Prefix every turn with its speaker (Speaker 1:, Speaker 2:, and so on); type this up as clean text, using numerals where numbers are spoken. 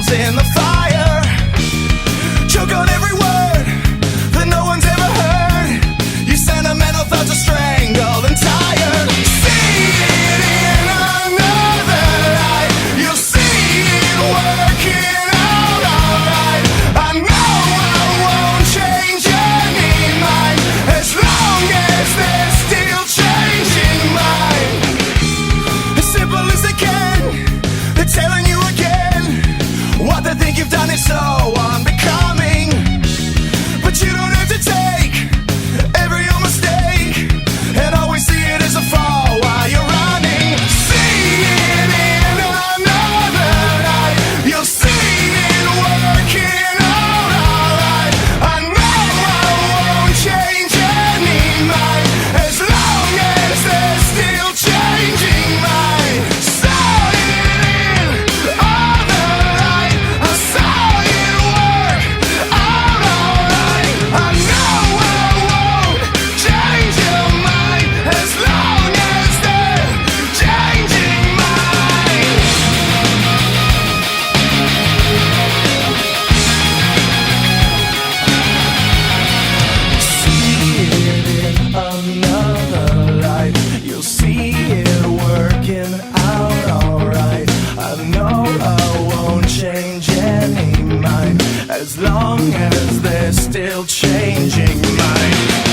Speaker 1: hands in the fire. Choke on every word that no one's ever heard. Your sentimental thoughts are strangled and tired. See it in another light. You'll see it working out alright. I know I won't change any mind as long as they're still changing mine. As simple as they can, they're telling you again what they think you've done is so unbecoming. But you don't have to take every old mistake and always see it as a fall while you're running. See it in another light. You'll see it working out alright. I know I won't change any mind as long as they're still changing mine. Saw it in other light. I saw it work out alright. I know I won't change your mind as long as they're changing mine. See it in another light. You'll see it working out alright. I know I won't change any mind as long as they're still changing mine.